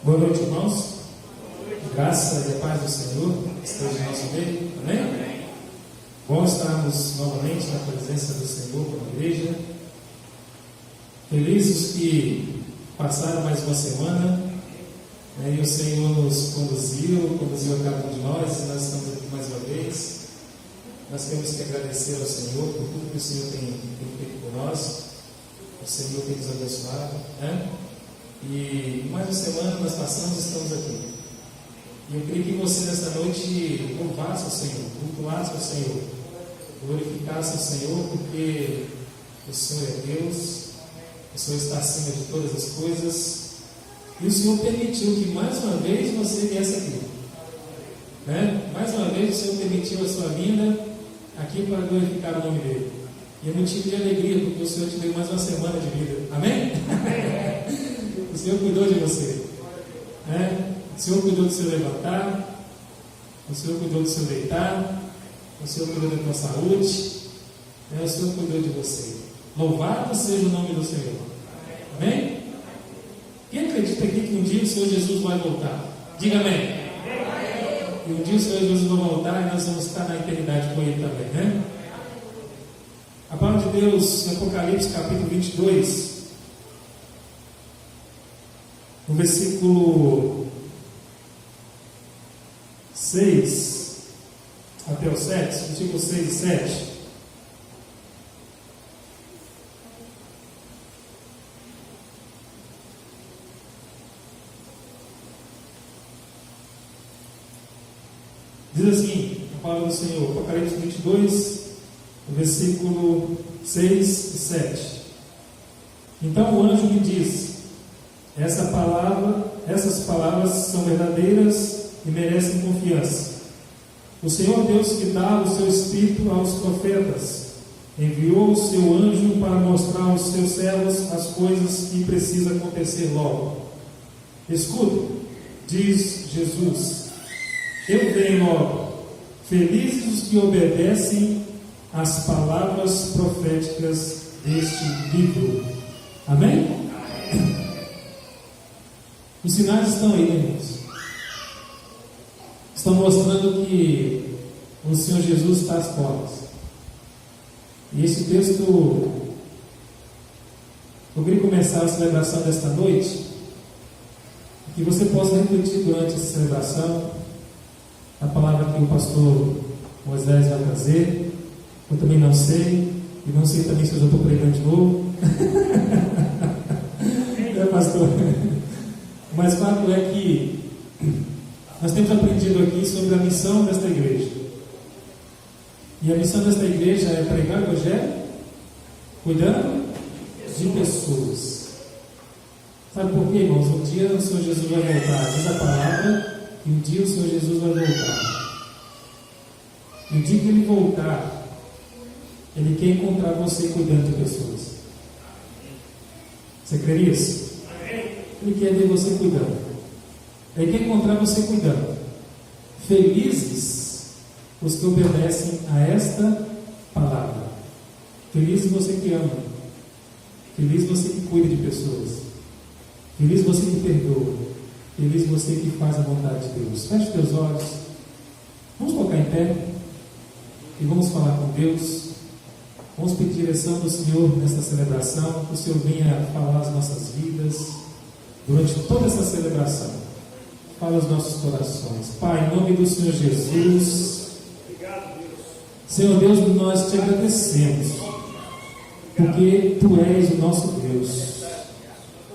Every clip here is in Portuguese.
Boa noite, irmãos. Graça e a paz do Senhor esteja em nosso meio. Amém? Bom estarmos novamente na presença do Senhor como igreja. Felizes que passaram mais uma semana, e o Senhor nos conduziu a cada um de nós, e nós estamos aqui mais uma vez. Nós temos que agradecer ao Senhor por tudo que o Senhor tem feito por nós. O Senhor tem nos abençoado, E mais uma semana nós passamos e estamos aqui. E eu queria que você nesta noite louvasse o Senhor, cultuasse o Senhor, glorificasse o Senhor, porque o Senhor é Deus, o Senhor está acima de todas as coisas, e o Senhor permitiu que mais uma vez você viesse aqui. Mais uma vez o Senhor permitiu a sua vinda aqui para glorificar o nome dele. E é motivo de alegria, porque o Senhor te deu mais uma semana de vida. Amém? O Senhor cuidou de você. O Senhor cuidou do seu levantar, o Senhor cuidou do seu deitar, o Senhor cuidou da tua saúde, o Senhor cuidou de você. Louvado seja o nome do Senhor. Amém? Quem acredita aqui que um dia o Senhor Jesus vai voltar? Diga amém. E um dia o Senhor Jesus vai voltar e nós vamos estar na eternidade com Ele também, A palavra de Deus, em Apocalipse capítulo 22, no versículo 6 até o 7, versículo 6 e 7. Diz assim a palavra do Senhor, Apocalipse 22, versículo 6 e 7. Então o anjo me disse: essas palavras são verdadeiras e merecem confiança. O Senhor Deus que dá o seu Espírito aos profetas enviou o seu anjo para mostrar aos seus servos as coisas que precisam acontecer logo. Escuta, diz Jesus, eu venho logo. Felizes os que obedecem às palavras proféticas deste livro. Amém? Os sinais estão aí, irmãos. Estão mostrando que o Senhor Jesus está às portas. E esse texto, eu queria começar a celebração desta noite, que você possa refletir durante essa celebração a palavra que o pastor Moisés vai trazer. Eu também não sei, e não sei também se eu já estou pregando de novo. Pastor? Mas o fato é que nós temos aprendido aqui sobre a missão desta igreja. E a missão desta igreja é pregar o Evangelho, cuidando de pessoas. Sabe por quê, irmãos? Um dia o Senhor Jesus vai voltar. Diz a palavra que um dia o Senhor Jesus vai voltar. E o dia que Ele voltar, Ele quer encontrar você cuidando de pessoas. Você crê nisso? Ele quer ver você cuidando. Ele quer encontrar você cuidando. Felizes os que obedecem a esta palavra. Feliz você que ama. Feliz você que cuida de pessoas. Feliz você que perdoa. Feliz você que faz a vontade de Deus. Feche teus olhos. Vamos colocar em pé e vamos falar com Deus. Vamos pedir direção do Senhor nesta celebração. Que o Senhor venha falar as nossas vidas durante toda essa celebração. Fala os nossos corações. Pai, em nome do Senhor Jesus, Senhor Deus, nós te agradecemos, porque Tu és o nosso Deus.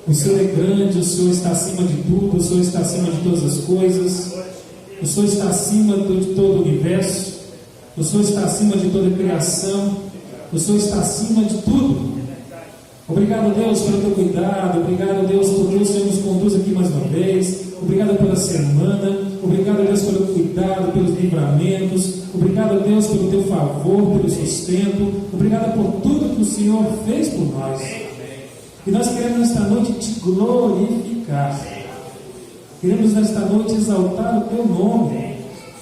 O Senhor é grande, o Senhor está acima de tudo, o Senhor está acima de todas as coisas, o Senhor está acima de todo o universo, o Senhor está acima de toda a criação, o Senhor está acima de tudo. Obrigado, Deus, pelo Teu cuidado. Obrigado, Deus, porque o Senhor nos conduz aqui mais uma vez. Obrigado pela semana. Obrigado, Deus, pelo cuidado, pelos livramentos. Obrigado, Deus, pelo Teu favor, pelo sustento. Obrigado por tudo que o Senhor fez por nós. E nós queremos nesta noite Te glorificar. Queremos nesta noite exaltar o Teu nome.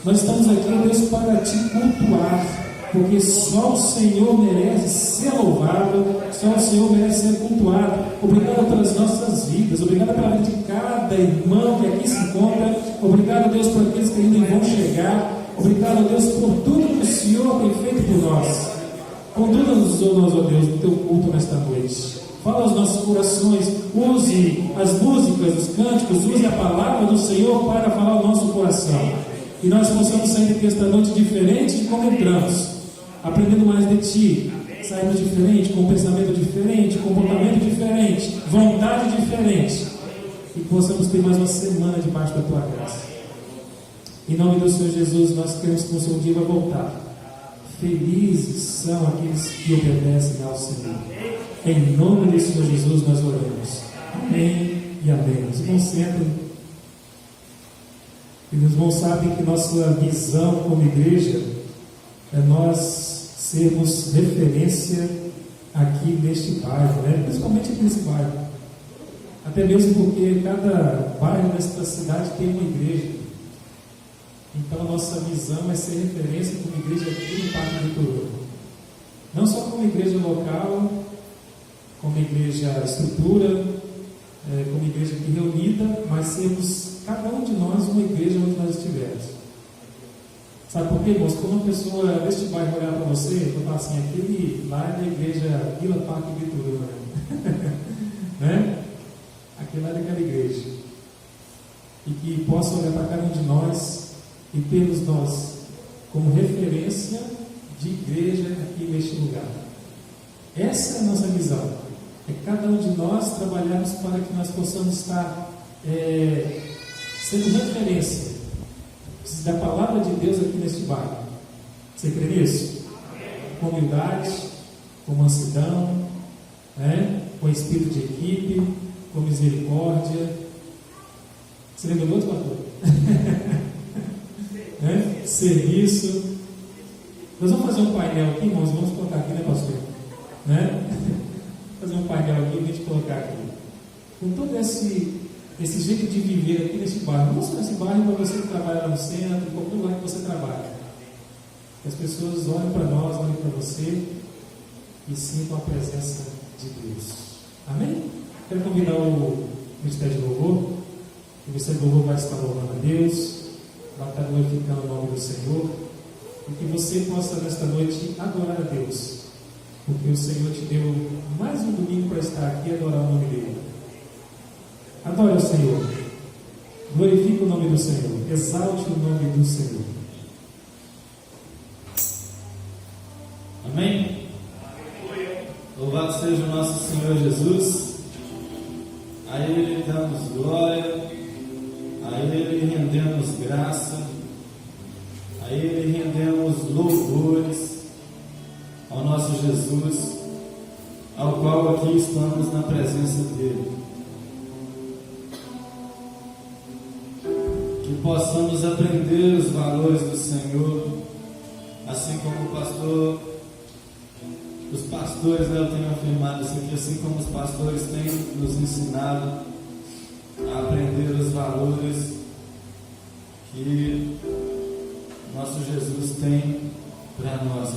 Nós estamos aqui, Deus, para Te cultuar. Porque só o Senhor merece ser louvado, só o Senhor merece ser cultuado. Obrigado pelas nossas vidas, obrigado pela vida de cada irmão que aqui se encontra. Obrigado, Deus, por aqueles que ainda vão chegar. Obrigado, Deus, por tudo que o Senhor tem feito por nós. Conduz-nos, ó Deus, no teu culto nesta noite. Fala aos nossos corações, use as músicas, os cânticos, use a palavra do Senhor para falar ao nosso coração. E nós possamos sair daqui esta noite diferente de como entramos, aprendendo mais de Ti, saímos diferente, com um pensamento diferente, comportamento diferente, vontade diferente, e possamos ter mais uma semana debaixo da Tua graça. Em nome do Senhor Jesus, nós queremos que o Senhor um dia vai voltar. Felizes são aqueles que obedecem ao Senhor. Em nome do Senhor Jesus nós oramos. Amém e amém. Os irmãos sentem. E os irmãos sabem que nossa visão como igreja é nós sermos referência aqui neste bairro, né? Principalmente aqui nesse bairro. Até mesmo porque cada bairro desta cidade tem uma igreja. Então a nossa visão é ser referência como igreja aqui no Parque Vitor. Não só como igreja local, como igreja estrutura, como igreja aqui reunida, mas sermos cada um de nós uma igreja onde nós estivermos. Sabe por quê, irmãos? Quando uma pessoa deste bairro olhar para você e falar assim, aquele lá é da igreja Vila Parque Vitor, né? Aquele lá é daquela igreja. E que possa olhar para cada um de nós e termos nós como referência de igreja aqui neste lugar. Essa é a nossa visão. É cada um de nós trabalharmos para que nós possamos estar sendo referência da palavra de Deus aqui neste bairro. Você crê nisso? Com humildade, com mansidão, com espírito de equipe, com misericórdia. Você lembra do outro, pastor? Serviço. Nós vamos fazer um painel aqui, irmãos. Vamos colocar aqui, né, pastor? Fazer um painel aqui, a gente colocar aqui. Com todo esse jeito de viver aqui nesse bairro. Não só nesse bairro, para você que trabalha lá no centro, em qualquer lugar que você trabalha. Que as pessoas olhem para nós, olhem para você e sintam a presença de Deus. Amém? Quero convidar o Ministério de Louvor. O Ministério de Louvor vai estar louvando a Deus, vai estar glorificando o nome do Senhor, e que você possa nesta noite adorar a Deus, porque o Senhor te deu mais um domingo para estar aqui e adorar o nome dele. Adore o Senhor, glorifique o nome do Senhor, exalte o nome do Senhor. Amém? Louvado seja o nosso Senhor Jesus. A Ele damos glória, a Ele rendemos graça, a Ele rendemos louvores ao nosso Jesus, ao qual aqui estamos na presença dEle. Que possamos aprender os valores do Senhor, assim como os pastores, eu tenho afirmado isso aqui, assim como os pastores têm nos ensinado a aprender os valores que nosso Jesus tem para nós.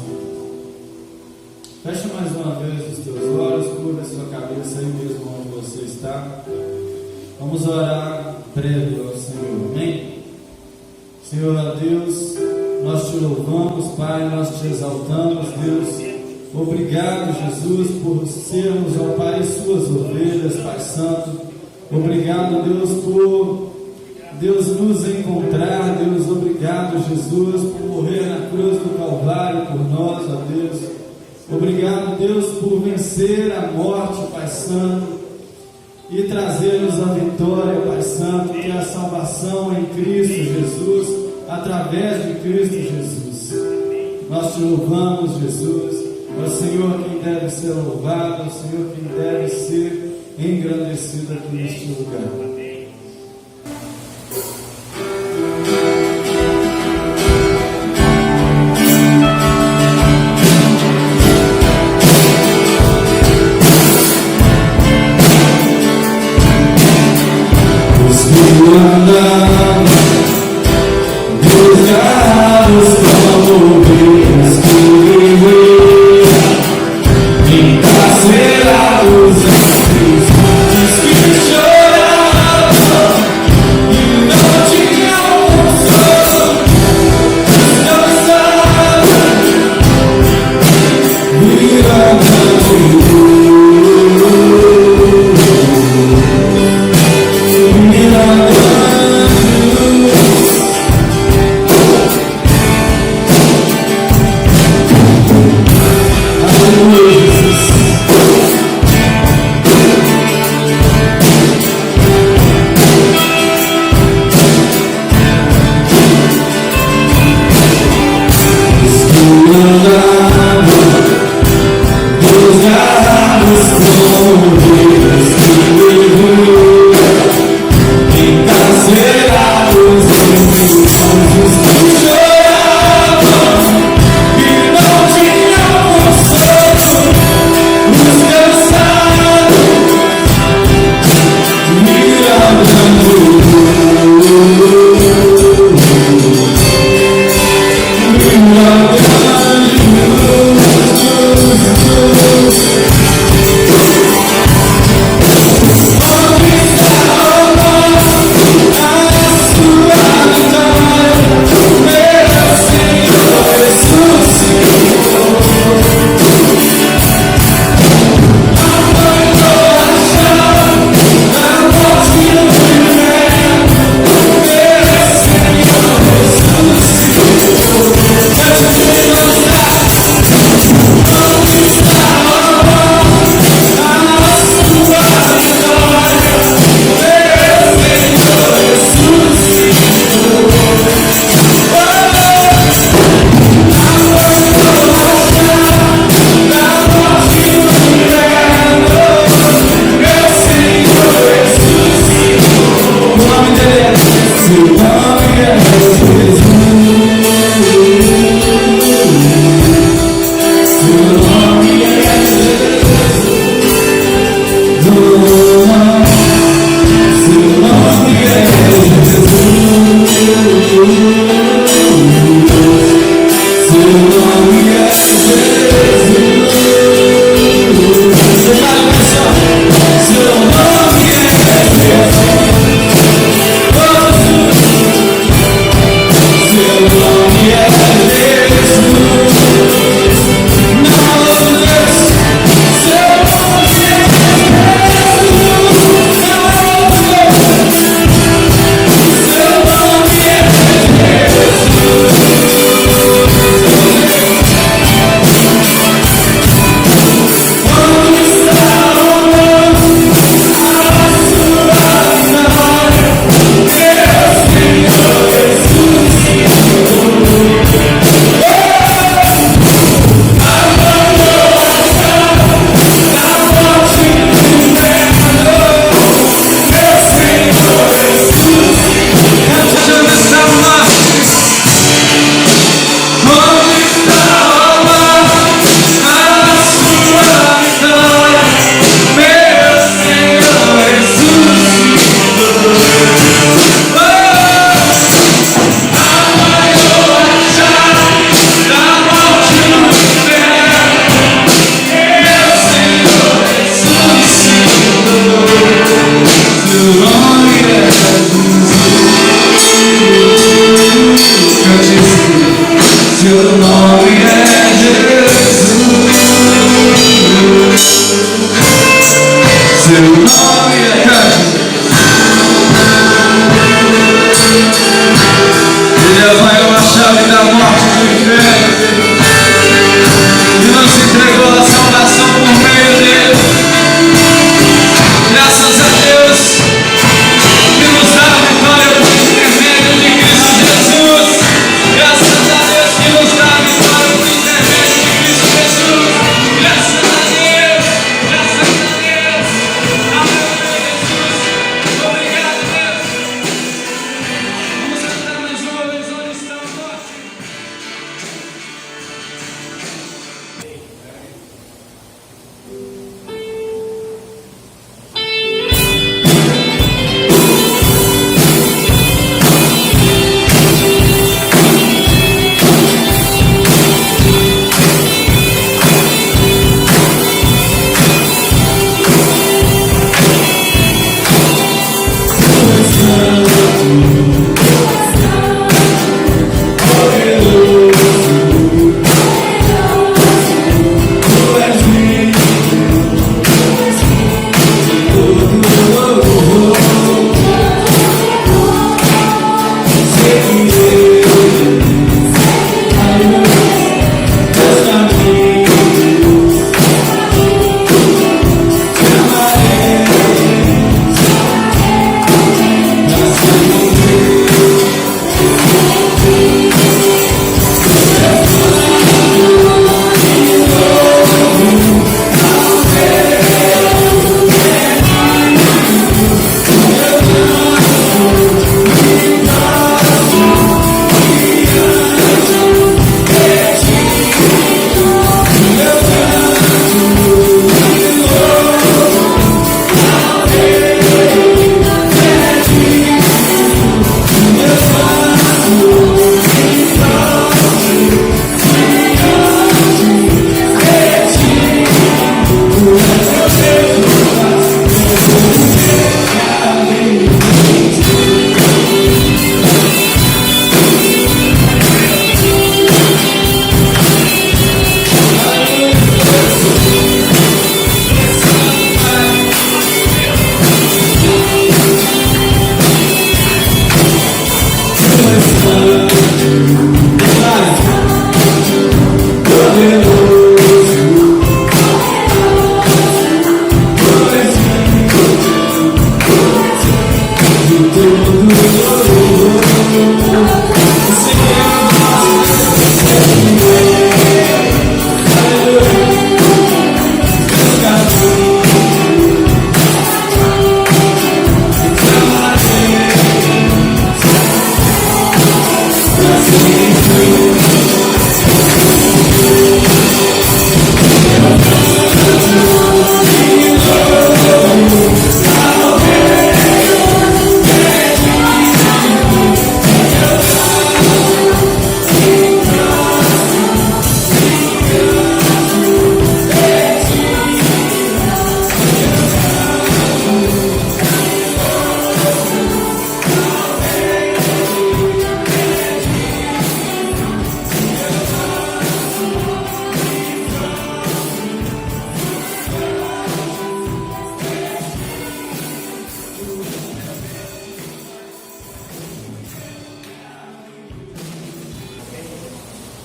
Fecha mais uma vez os teus olhos, curva a sua cabeça aí mesmo onde você está. Vamos orar breve ao Senhor. Amém? Senhor Deus, nós te louvamos, Pai, nós te exaltamos, Deus. Obrigado, Jesus, por sermos, ó Pai, suas ovelhas, Pai Santo. Obrigado, Deus, por Deus nos encontrar. Deus, obrigado, Jesus, por morrer na cruz do Calvário por nós, ó Deus. Obrigado, Deus, por vencer a morte, Pai Santo, e trazer-nos a vitória, Pai Santo, que é a salvação em Cristo Jesus, através de Cristo Jesus. Nós te louvamos, Jesus. É o Senhor quem deve ser louvado, é o Senhor quem deve ser engrandecido aqui neste lugar. Os que andamos buscados como ovelhas que encarcerados em Cristo, que choram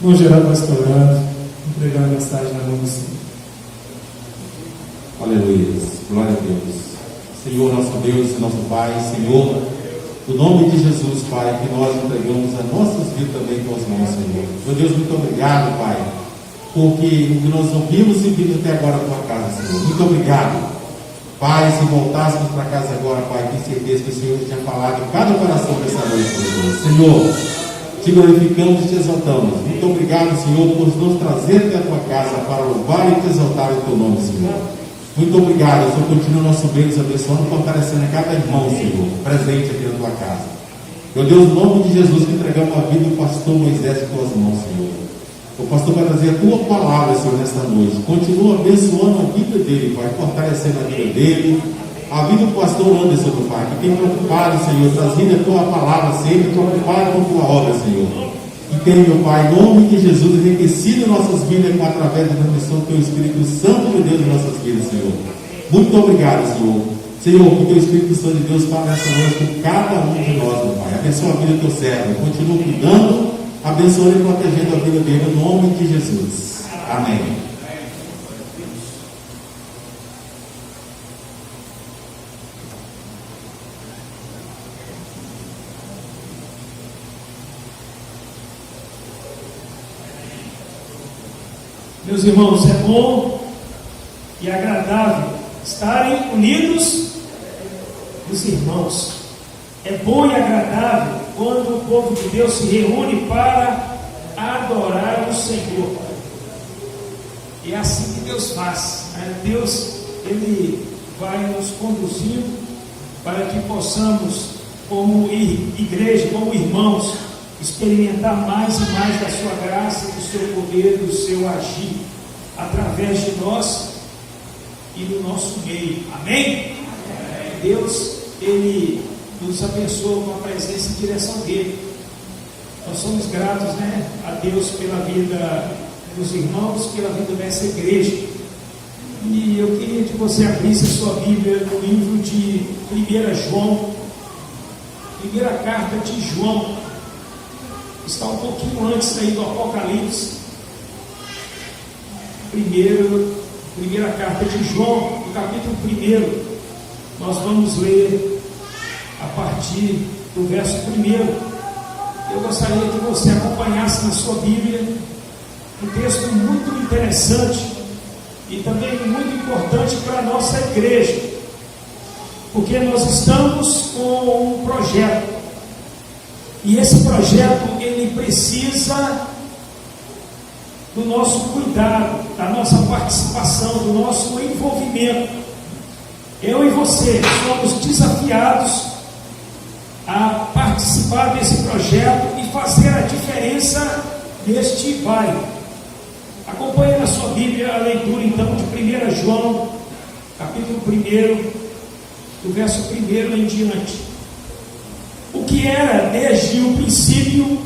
Com geral restaurado, entregar a mensagem na mão do Senhor. Aleluia, glória a Deus. Senhor, nosso Deus e nosso Pai, Senhor, no nome de Jesus, Pai, que nós entregamos as nossas vidas também com as mãos, Senhor. Meu Deus, muito obrigado, Pai, porque o que nós ouvimos e vimos até agora na tua casa, Senhor. Muito obrigado. Pai, se voltássemos para casa agora, Pai, tenho certeza que o Senhor tinha falado em cada coração dessa noite, Senhor. Te glorificamos e te exaltamos. Muito obrigado, Senhor, por nos trazer até a tua casa para louvar e te exaltar em teu nome, Senhor. Muito obrigado, Senhor. Continua nosso bem, nos abençoando, fortalecendo a cada irmão, Senhor, presente aqui na tua casa. Meu Deus, no nome de Jesus, que entregamos a vida do pastor Moisés em tuas mãos, Senhor. O pastor vai trazer a tua palavra, Senhor, nesta noite. Continua abençoando a vida dele, Pai, fortalecendo a vida dele, a vida do pastor Anderson, Pai, que tem preocupado, Senhor, trazido a tua palavra sempre, preocupado com a tua obra, Senhor. E tem, meu Pai, em nome de Jesus, enriquecido nossas vidas através da transmissão do teu Espírito Santo de Deus em nossas vidas, Senhor. Muito obrigado, Senhor. Senhor, que o teu Espírito Santo de Deus fale nessa noite com cada um de nós, meu Pai. Abençoa a vida do teu servo. Continua cuidando, abençoando e protegendo a vida dele, em nome de Jesus. Amém. Meus irmãos, é bom e agradável estarem unidos os irmãos. É bom e agradável quando o povo de Deus se reúne para adorar o Senhor. E é assim que Deus faz, né? Deus, Ele vai nos conduzindo para que possamos, como igreja, como irmãos, experimentar mais e mais da sua graça, do seu poder, do seu agir através de nós e do nosso meio. Amém? Deus, Ele nos abençoa com a presença e direção dele. Nós somos gratos, né, a Deus pela vida dos irmãos, pela vida dessa igreja. E eu queria que você abrisse a sua Bíblia no livro de 1 João, primeira carta de João. Está um pouquinho antes aí do Apocalipse. Primeira carta de João, no capítulo 1, nós vamos ler a partir do verso 1. Eu gostaria que você acompanhasse na sua Bíblia um texto muito interessante e também muito importante para a nossa igreja, porque nós estamos com um projeto. E esse projeto, ele precisa do nosso cuidado, da nossa participação, do nosso envolvimento. Eu e você somos desafiados a participar desse projeto e fazer a diferença neste bairro. Acompanhe na sua Bíblia a leitura então de 1 João, capítulo 1, do verso 1 em diante. O que era desde o princípio,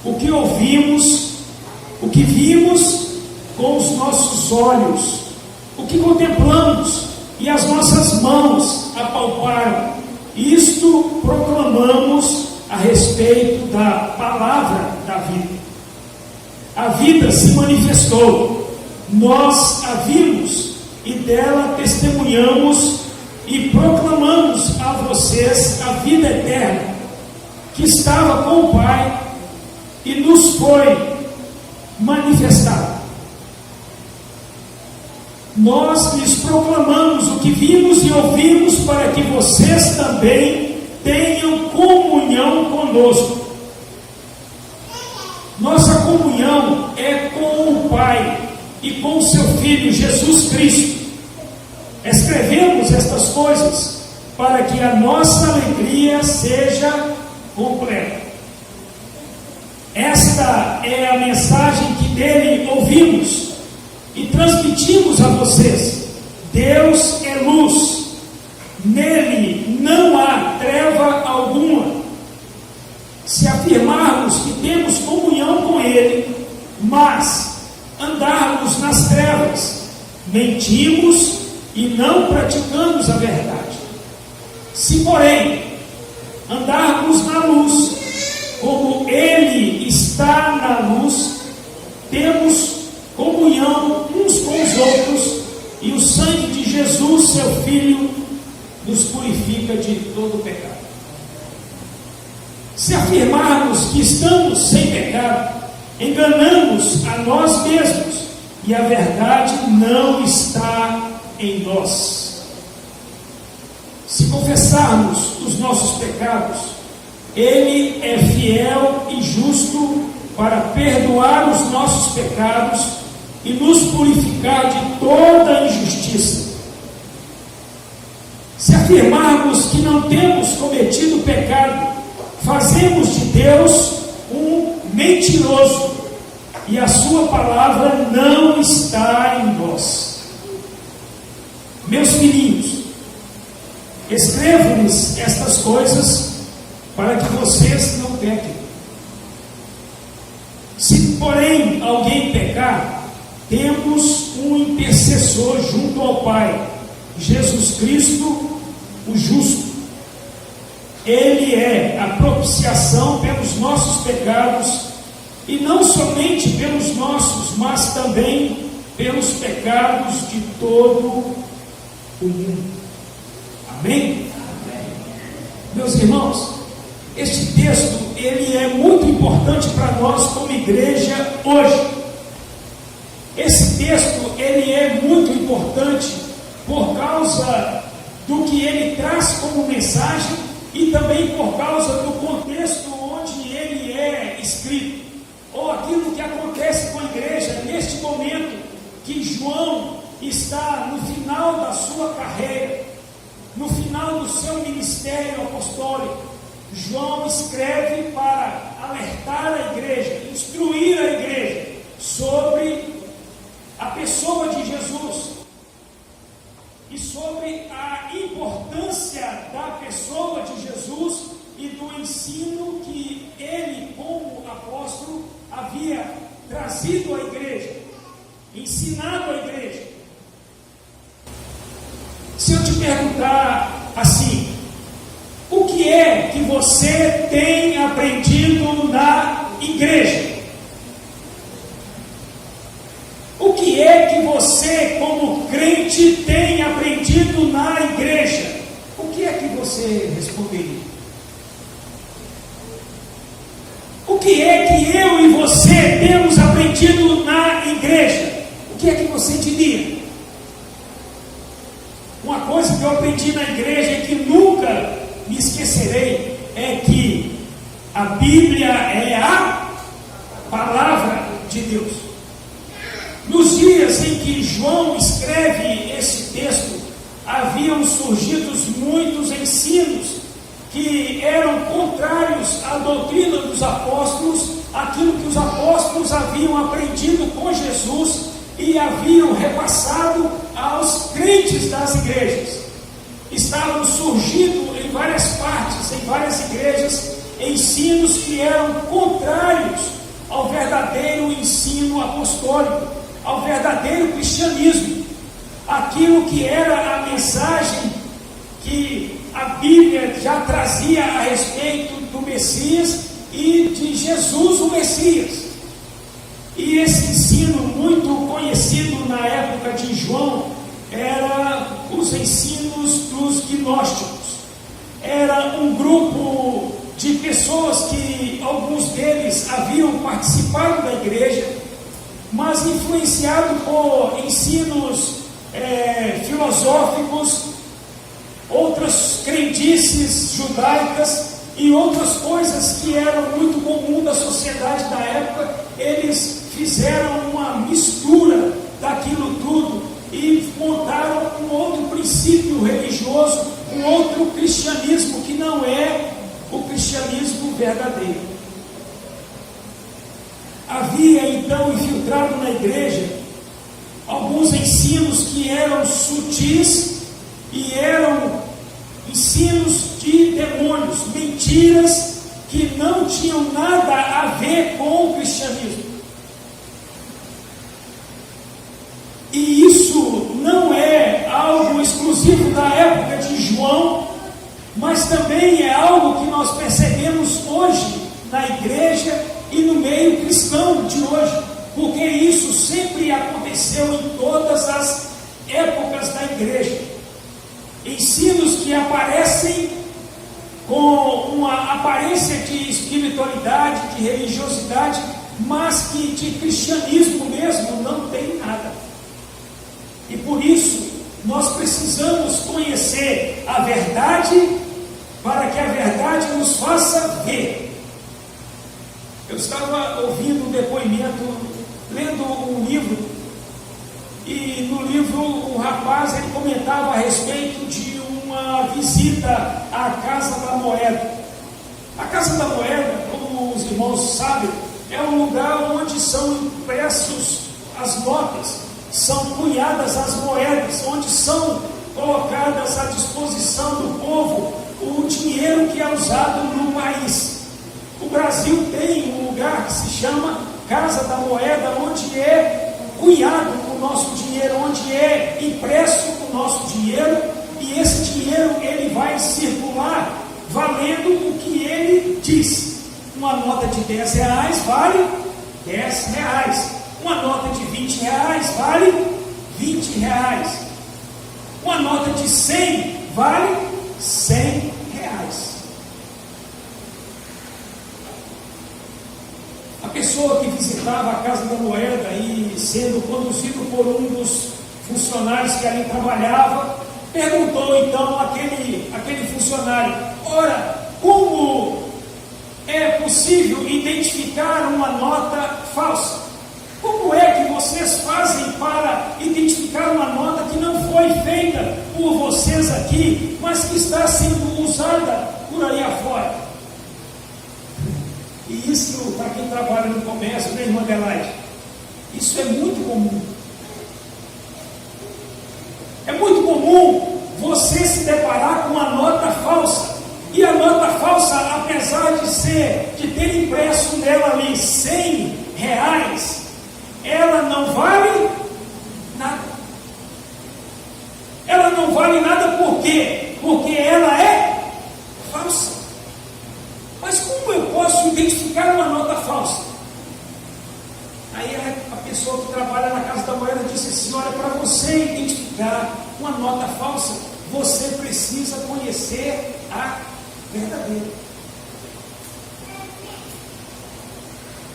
o que ouvimos, o que vimos com os nossos olhos, o que contemplamos e as nossas mãos apalparam, isto proclamamos a respeito da palavra da vida. A vida se manifestou, nós a vimos e dela testemunhamos e proclamamos a vocês a vida eterna, que estava com o Pai e nos foi manifestada. Nós lhes proclamamos o que vimos e ouvimos, para que vocês também tenham comunhão conosco. Nossa comunhão é com o Pai e com o seu Filho Jesus Cristo. Escrevemos estas coisas para que a nossa alegria seja completa. Esta é a mensagem que dele ouvimos e transmitimos a vocês. Deus é luz, nele não há treva alguma. Se afirmarmos que temos comunhão com ele, mas andarmos nas trevas, mentimos e não praticamos a verdade. Se, porém, andarmos na luz, como ele está na luz, temos comunhão uns com os outros, e o sangue de Jesus, seu Filho, nos purifica de todo pecado. Se afirmarmos que estamos sem pecado, enganamos a nós mesmos, e a verdade não está em nós. Se confessarmos os nossos pecados, Ele é fiel e justo para perdoar os nossos pecados e nos purificar de toda injustiça. Se afirmarmos que não temos cometido pecado, fazemos de Deus um mentiroso, e a sua palavra não está em nós. Meus filhinhos, escrevo-lhes estas coisas para que vocês não pequem. Se, porém, alguém pecar, temos um intercessor junto ao Pai, Jesus Cristo, o justo. Ele é a propiciação pelos nossos pecados, e não somente pelos nossos, mas também pelos pecados de todo o mundo. Amém? Amém. Meus irmãos, este texto, ele é muito importante para nós como igreja hoje. Esse texto, ele é muito importante por causa do que ele traz como mensagem e também por causa do contexto onde ele é escrito, ou aquilo que acontece com a igreja neste momento que João está no final da sua carreira, no final do seu ministério apostólico. João escreve para alertar a igreja, instruir a igreja sobre a pessoa de Jesus e sobre a importância da pessoa de Jesus e do ensino que ele, como apóstolo, havia trazido à igreja, ensinado à igreja. Se eu te perguntar assim, o que é que você tem aprendido na igreja? O que é que você, como crente, tem aprendido na igreja? O que é que você responderia? O que é que eu e você temos aprendido na igreja? O que é que você diria? Uma coisa que eu aprendi na igreja e que nunca me esquecerei é que a Bíblia é a palavra de Deus. Nos dias em que João escreve esse texto, haviam surgido muitos ensinos que eram contrários à doutrina dos apóstolos, aquilo que os apóstolos haviam aprendido com Jesus e haviam repassado aos crentes das igrejas. Estavam surgindo em várias partes, em várias igrejas, ensinos que eram contrários ao verdadeiro ensino apostólico, ao verdadeiro cristianismo, aquilo que era a mensagem que a Bíblia já trazia a respeito do Messias e de Jesus, o Messias. E esse ensino muito conhecido na época de João era os ensinos dos gnósticos. Era um grupo de pessoas que alguns deles haviam participado da igreja, mas influenciado por ensinos filosóficos, outras crendices judaicas e outras coisas que eram muito comum da sociedade da época. Eles fizeram uma mistura daquilo tudo e montaram um outro princípio religioso, um outro cristianismo que não é o cristianismo verdadeiro. Havia então infiltrado na igreja alguns ensinos que eram sutis e eram ensinos de demônios, mentiras que não tinham nada a ver com o cristianismo. E isso não é algo exclusivo da época de João, mas também é algo que nós percebemos hoje na igreja e no meio cristão de hoje. porque isso sempre aconteceu em todas as épocas da igreja. Ensinos que aparecem com uma aparência de espiritualidade, de religiosidade, mas que de cristianismo mesmo não tem nada. E por isso nós precisamos conhecer a verdade, para que a verdade nos faça ver. Eu estava ouvindo um depoimento, lendo um livro, e no livro o rapaz ele comentava a respeito de uma visita à Casa da Moeda. A Casa da Moeda, como os irmãos sabem, é um lugar onde são impressos as notas, são cunhadas as moedas, onde são colocadas à disposição do povo o dinheiro que é usado no país. O Brasil tem um lugar que se chama Casa da Moeda, onde é cunhado o nosso dinheiro, onde é impresso o nosso dinheiro, e esse dinheiro ele vai circular valendo o que ele diz. Uma nota de 10 reais vale 10 reais. Uma nota de 20 reais vale 20 reais. Uma nota de 100 vale 100 reais. A pessoa que visitava a Casa da Moeda e sendo conduzido por um dos funcionários que ali trabalhava, perguntou então aquele funcionário: ora, como é possível identificar uma nota falsa? Como é que vocês fazem para identificar uma nota que não foi feita por vocês aqui, mas que está sendo usada por aí afora? E isso, para quem trabalha no comércio, né, irmã Adelaide? Isso é muito comum. É muito comum você se deparar com uma nota falsa. E a nota falsa, apesar de ter impresso nela ali 100 reais, ela não vale nada. Ela não vale nada por quê? Porque ela é falsa. Mas como eu posso identificar uma nota falsa? Aí a pessoa que trabalha na Casa da Moeda disse assim: olha, para você identificar uma nota falsa, você precisa conhecer a verdadeira.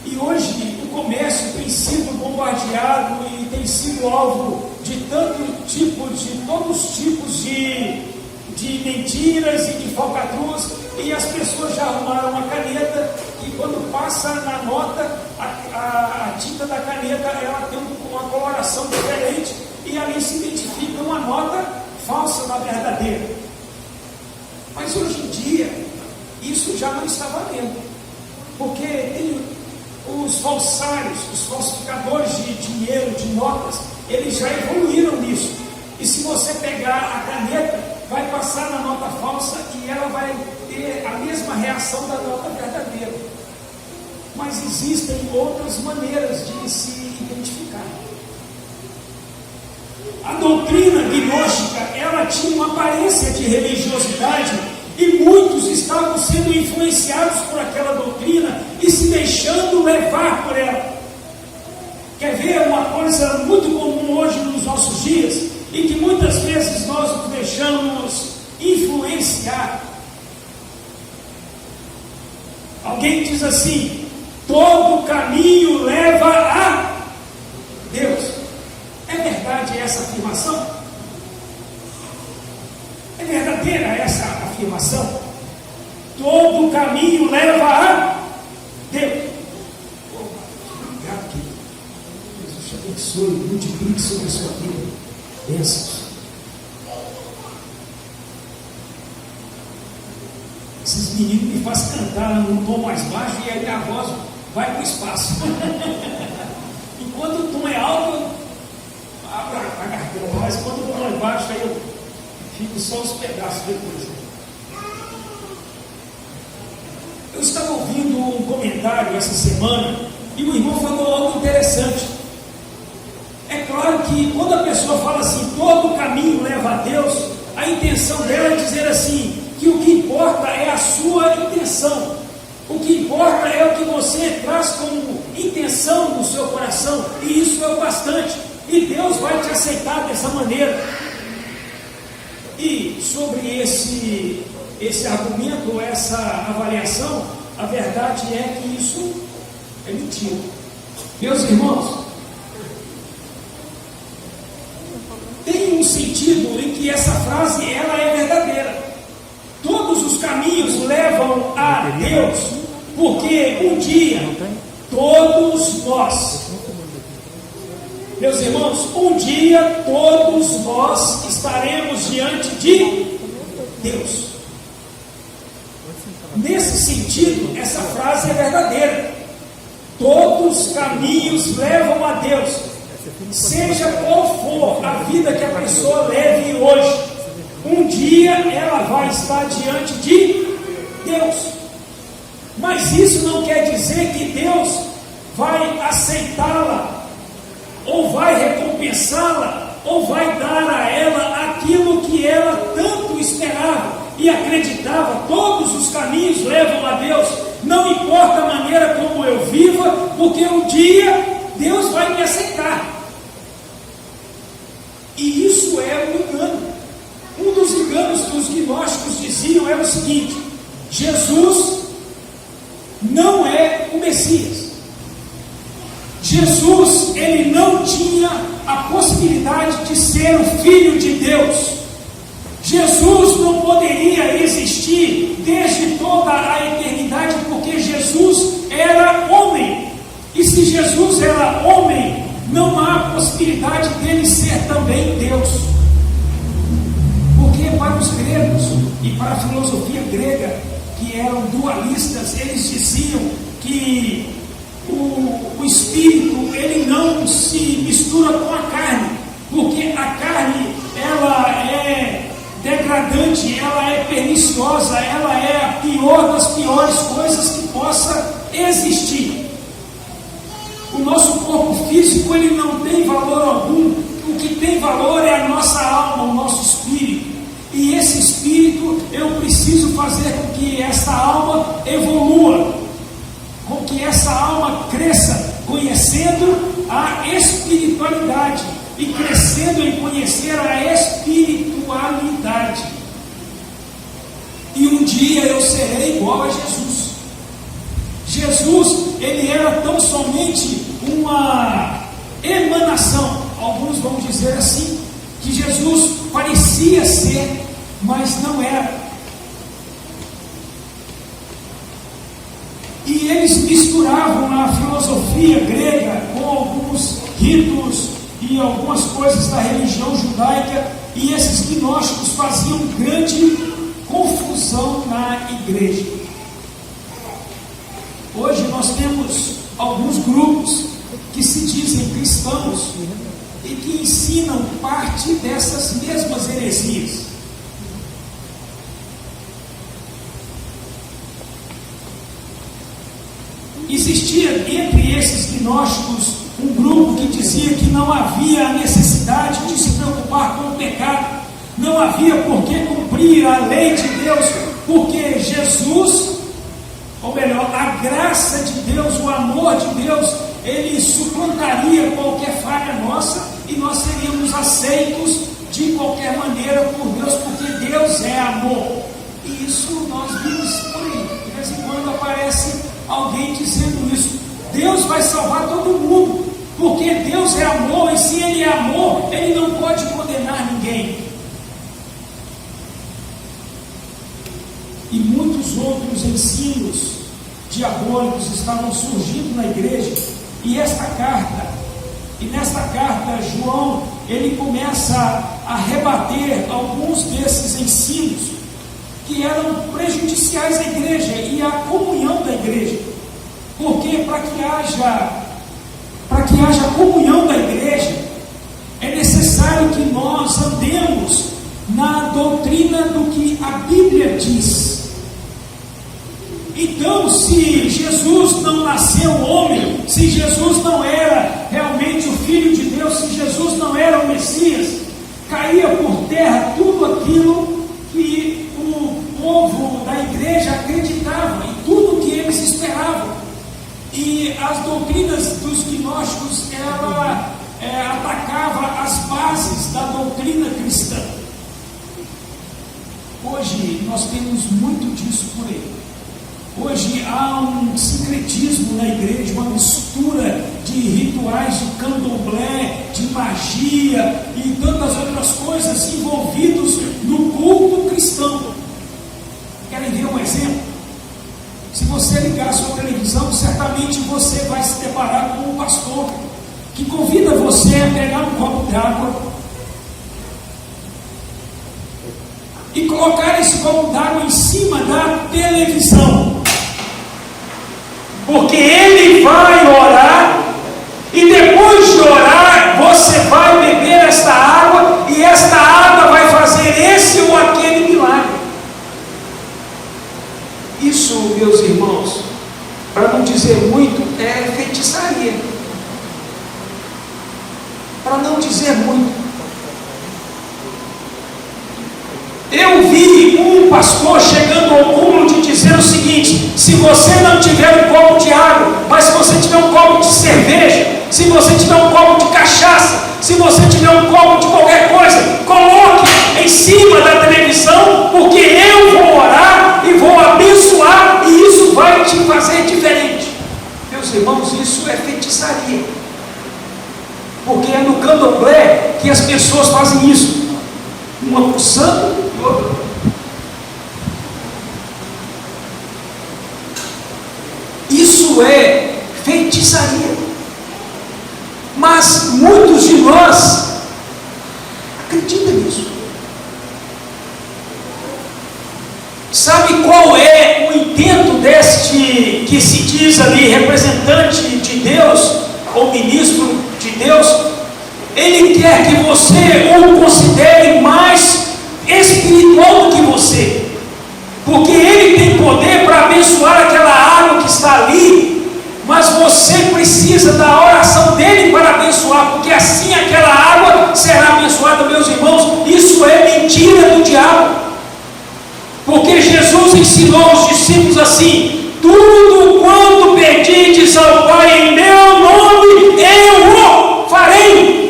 E hoje o comércio tem sido bombardeado e tem sido alvo de todos os tipos de mentiras e de falcatruas, e as pessoas já arrumaram uma caneta e quando passa na nota, a tinta da caneta ela tem uma coloração diferente e ali se identifica uma nota falsa da verdadeira. Mas hoje em dia isso já não está valendo, porque tem os falsários, os falsificadores de dinheiro, de notas, eles já evoluíram nisso. E se você pegar a caneta, vai passar na nota falsa e ela vai ter a mesma reação da nota verdadeira. Mas existem outras maneiras de se identificar. A doutrina gnóstica, ela tinha uma aparência de religiosidade e muitos estavam sendo influenciados por aquela doutrina e se deixando levar por ela. Quer ver uma coisa muito comum hoje nos nossos dias, e que muitas vezes nós nos deixamos influenciar? Alguém diz assim: todo caminho leva a Deus. É verdade essa afirmação? É verdadeira essa afirmação? Todo caminho leva a Deus. Obrigado, querido. Deus te abençoe e multiplique sobre a sua vida bênçãos. Esses meninos me fazem cantar num tom mais baixo e aí a voz vai para o espaço. Enquanto o tom é alto, eu abro a garganta, mas quando o tom é baixo, aí eu fico só os pedaços depois. Eu estava ouvindo um comentário essa semana e o irmão falou algo interessante. É claro que quando a pessoa fala assim, todo caminho leva a Deus, a intenção dela é dizer assim, que o que importa é a sua intenção. O que importa é o que você traz como intenção no seu coração, e isso é o bastante, e Deus vai te aceitar dessa maneira. E sobre esse argumento, essa avaliação, a verdade é que isso é mentira. Meus irmãos, tem um sentido em que essa frase ela é verdadeira. Todos os caminhos levam a Deus, porque um dia todos nós, meus irmãos, um dia todos nós estaremos diante de Deus. Nesse sentido, essa frase é verdadeira. Todos os caminhos levam a Deus. Seja qual for a vida que a pessoa leve hoje, um dia ela vai estar diante de Deus. Mas isso não quer dizer que Deus vai aceitá-la, ou vai recompensá-la, ou vai dar a ela aquilo que ela tanto esperava e acreditava. Todos os caminhos levam a Deus, não importa a maneira como eu viva, porque um dia Deus vai me aceitar. E isso é um engano. Um dos enganos que os gnósticos diziam era o seguinte: Jesus não é o Messias. Jesus, ele não tinha a possibilidade de ser o Filho de Deus. Jesus não poderia existir desde toda a eternidade, porque Jesus era homem. E se Jesus era homem, não há possibilidade dele ser também Deus. Porque para os gregos e para a filosofia grega, que eram dualistas, eles diziam que o espírito ele não se mistura com a carne, porque a carne ela é degradante, ela é perniciosa, ela é a pior das piores coisas que possa existir. O nosso corpo físico ele não tem valor algum. O que tem valor é a nossa alma, o nosso espírito. E esse espírito eu preciso fazer com que essa alma evolua, com que essa alma cresça, conhecendo a espiritualidade e crescendo em conhecer a espiritualidade. E um dia eu serei igual a Jesus. Jesus, ele era tão somente uma emanação, alguns vão dizer assim, que Jesus parecia ser, mas não era. E eles misturavam a filosofia grega com alguns ritos e algumas coisas da religião judaica, e esses gnósticos faziam grande confusão na igreja. Hoje nós temos alguns grupos que se dizem cristãos e que ensinam parte dessas mesmas heresias. Existia entre esses gnósticos um grupo que dizia que não havia necessidade de se preocupar com o pecado, não havia por que cumprir a lei de Deus, porque Jesus, ou melhor, a graça de Deus, o amor de Deus, ele suplantaria qualquer falha nossa e nós seríamos aceitos de qualquer maneira por Deus, porque Deus é amor. E isso nós vimos por aí. De vez em quando aparece alguém dizendo isso. Deus vai salvar todo mundo, porque Deus é amor, e se Ele é amor, Ele não pode condenar ninguém. E muitos outros ensinos diabólicos estavam surgindo na igreja, e nesta carta, João, ele começa a rebater alguns desses ensinos que eram prejudiciais à igreja e à comunhão da igreja. Porque para que haja comunhão da igreja, é necessário que nós andemos na doutrina do que a Bíblia diz. Então, se Jesus não nasceu homem, se Jesus não era realmente o Filho de Deus, se Jesus não era o Messias, caía por terra tudo aquilo que o povo da igreja acreditava e tudo que eles esperavam. E as doutrinas dos gnósticos, ela atacava as bases da doutrina cristã. Hoje nós temos muito disso por aí. Hoje há um sincretismo na igreja, uma mistura de rituais de candomblé, de magia e tantas outras coisas envolvidos no culto cristão. Querem ver um exemplo? Se você ligar a sua televisão, certamente você vai se deparar com um pastor que convida você a pegar um copo d'água e colocar esse copo d'água em cima da televisão. Porque ele vai orar e depois de orar você vai beber esta água e esta água vai fazer esse ou aquele milagre. Isso, meus irmãos, para não dizer muito, é feitiçaria. Para não dizer muito. Eu vi um pastor chegando ao cúmulo de dizer o seguinte: se você não tiver um copo de água, mas se você tiver um copo de cerveja, se você tiver um copo de cachaça, se você tiver um copo de qualquer coisa, coloque em cima da televisão, porque eu vou orar e vou abençoar e isso vai te fazer diferente. Meus irmãos, isso é feitiçaria, porque é no candomblé que as pessoas fazem isso, uma para o santo e outra. Isso é feitiçaria. Mas muitos de nós acreditam nisso. Sabe qual é o intento deste que se diz ali representante de Deus ou ministro de Deus? Ele quer que você o considere mais espiritual do que você, porque ele tem poder para abençoar aquela água que está ali, mas você precisa da oração dele para abençoar, porque assim aquela água será abençoada. Meus irmãos, isso é mentira do diabo, porque Jesus ensinou aos discípulos assim: tudo quanto pedirdes ao Pai em meu nome, eu o farei.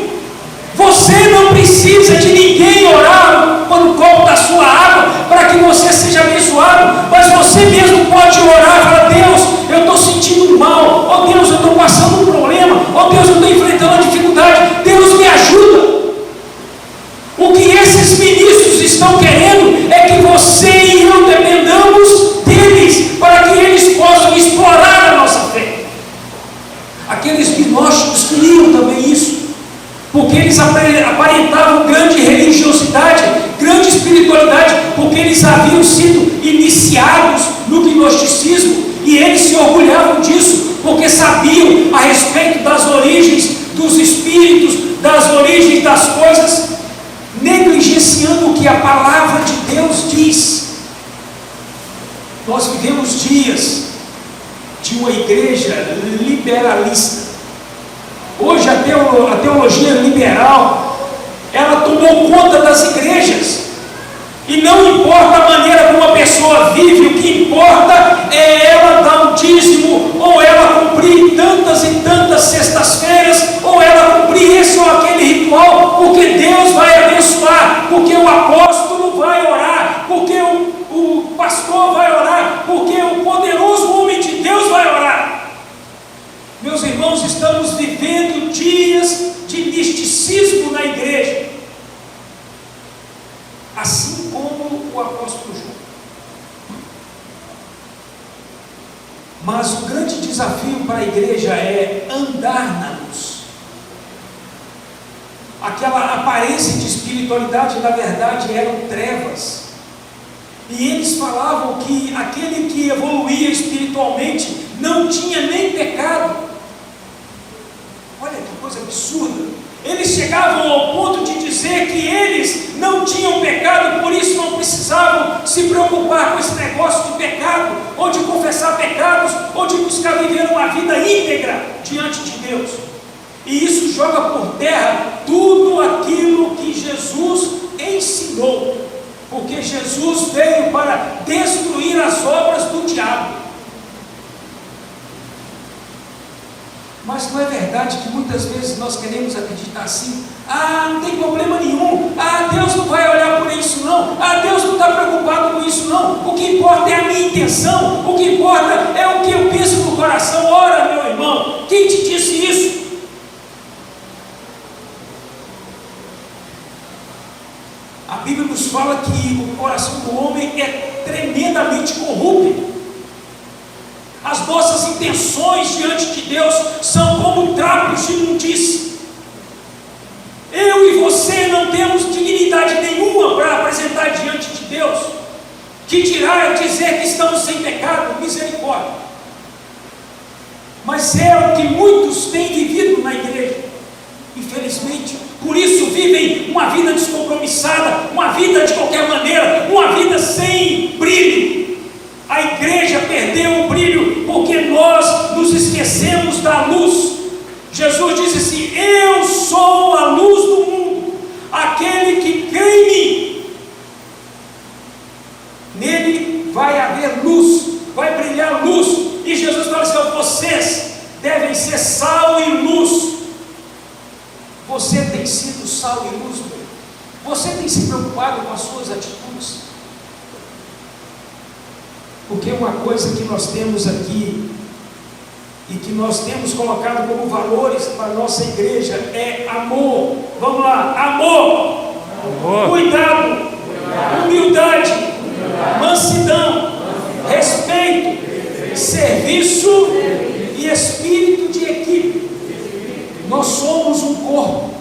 Você não precisa de ninguém orar por um copo da sua água para que você seja abençoado, mas você mesmo pode orar e falar: Deus, eu estou sentindo mal, oh Deus, eu estou passando um problema, oh Deus, eu estou enfrentando uma dificuldade, Deus me ajuda. O que esses ministros estão querendo é que você e eu dependamos deles para que eles possam explorar a nossa fé. Aqueles gnósticos queriam também isso, porque eles aparentavam grande religiosidade, grande espiritualidade, porque eles haviam sido iniciados no gnosticismo e eles se orgulhavam disso, porque sabiam a respeito das origens dos espíritos, das origens das coisas, negligenciando o que a palavra de Deus diz. Nós vivemos dias de uma igreja liberalista. Hoje a teologia liberal, ela tomou conta das igrejas, e não importa a maneira como a pessoa vive, o que importa é ela dar um dízimo, ou ela cumprir tantas e tantas sextas-feiras, ou ela cumprir esse ou aquele ritual, porque Deus vai abençoar, porque o apóstolo vai orar, porque o pastor vai orar, porque o poderoso homem de Deus vai orar. Meus irmãos, estamos vivendo dias de misticismo na igreja, assim como o apóstolo João. Mas o grande desafio para a igreja é andar na luz. Aquela aparência de espiritualidade, na verdade, eram trevas. E eles falavam que aquele que evoluía espiritualmente não tinha nem pecado. Olha que coisa absurda. Eles chegavam ao ponto de dizer que eles não tinham pecado, por isso não precisavam se preocupar com esse negócio de pecado, ou de confessar pecados, ou de buscar viver uma vida íntegra diante de Deus. E isso joga por terra tudo aquilo que Jesus ensinou, porque Jesus veio para destruir as obras do diabo. Mas não é verdade que muitas vezes nós queremos acreditar assim? Ah, não tem problema nenhum. Ah, Deus não vai olhar por isso não. Ah, Deus não está preocupado com isso não. O que importa é a minha intenção. O que importa é o que eu penso no coração. Ora, meu irmão, quem te disse isso? A Bíblia nos fala que o coração do homem é tremendamente corrupto. As nossas intenções diante de Deus são como trapos de imundície. Eu e você não temos dignidade nenhuma para apresentar diante de Deus, que dirá dizer que estamos sem pecado, misericórdia. Mas é o que muitos têm vivido na igreja, infelizmente. Por isso vivem uma vida descompromissada, uma vida de qualquer maneira, uma vida sem brilho. A igreja perdeu o brilho porque nós nos esquecemos da luz. Jesus disse assim: eu sou a luz do mundo. Aquele que crê em mim, nele vai haver luz, vai brilhar luz. E Jesus fala assim: vocês devem ser sal e luz. Você tem sido sal e luz, meu? Você tem se preocupado com as suas atitudes? Porque uma coisa que nós temos aqui e que nós temos colocado como valores para a nossa igreja é amor. Vamos lá, amor, cuidado, humildade, mansidão, respeito, serviço e espírito de equipe. Nós somos um corpo.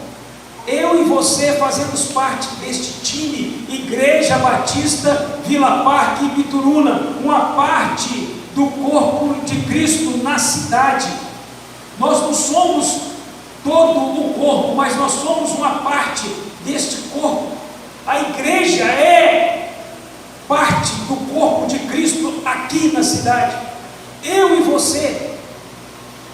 Eu e você fazemos parte deste time Igreja Batista Vila Parque Ibituruna, uma parte do corpo de Cristo na cidade. Nós não somos todo o corpo, mas nós somos uma parte deste corpo. A igreja é parte do corpo de Cristo aqui na cidade. Eu e você.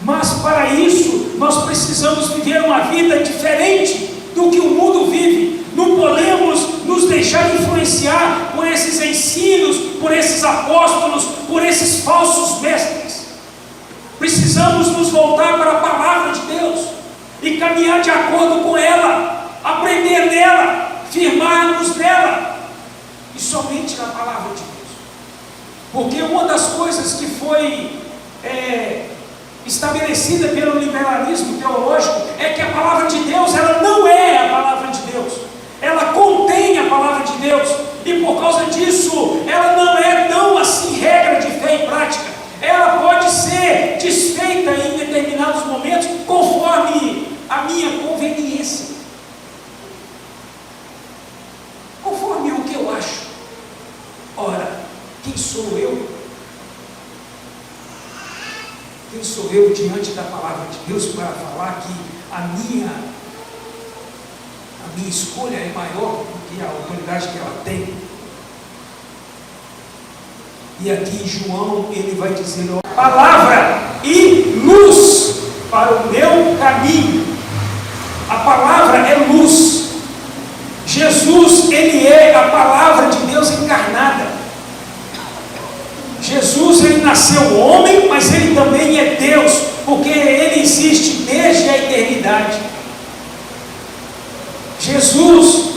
Mas para isso nós precisamos viver uma vida diferente do que o mundo vive. Não podemos nos deixar influenciar por esses ensinos, por esses apóstolos, por esses falsos mestres. Precisamos nos voltar para a palavra de Deus e caminhar de acordo com ela, aprender nela, firmar-nos nela e somente na palavra de Deus. Porque uma das coisas que foi estabelecida pelo liberalismo teológico é que a palavra de Deus, ela não é a palavra de Deus, ela contém a palavra de Deus, e por causa disso ela não é tão assim regra de fé e prática. Ela pode ser desfeita em determinados momentos conforme a minha conveniência, conforme o que eu acho. Ora, quem sou eu? Quem sou eu diante da palavra de Deus para falar que a minha escolha é maior do que a autoridade que ela tem? E aqui João, ele vai dizer: palavra e luz para o meu caminho. A palavra é luz. Jesus, ele é a palavra de Deus encarnada. Jesus, ele nasceu homem, mas ele também é Deus, porque ele existe desde a eternidade. Jesus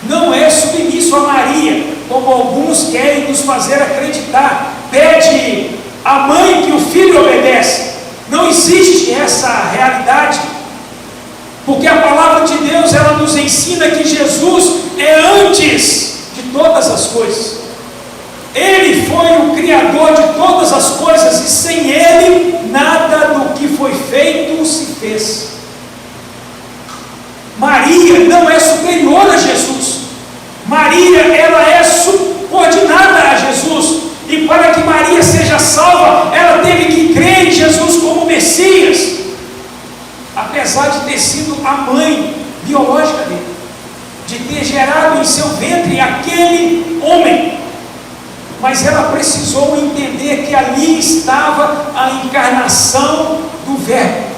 não é submisso a Maria, como alguns querem nos fazer acreditar. Pede à mãe que o filho obedece. Não existe essa realidade, porque a palavra de Deus, ela nos ensina que Jesus é antes de todas as coisas. Ele foi o Criador de todas as coisas, e sem Ele nada do que foi feito se fez. Maria não é superior a Jesus. Maria, ela é subordinada a Jesus, e para que Maria seja salva, ela teve que crer em Jesus como Messias, apesar de ter sido a mãe biológica dele, de ter gerado em seu ventre aquele homem. Mas ela precisou entender que ali estava a encarnação do Verbo.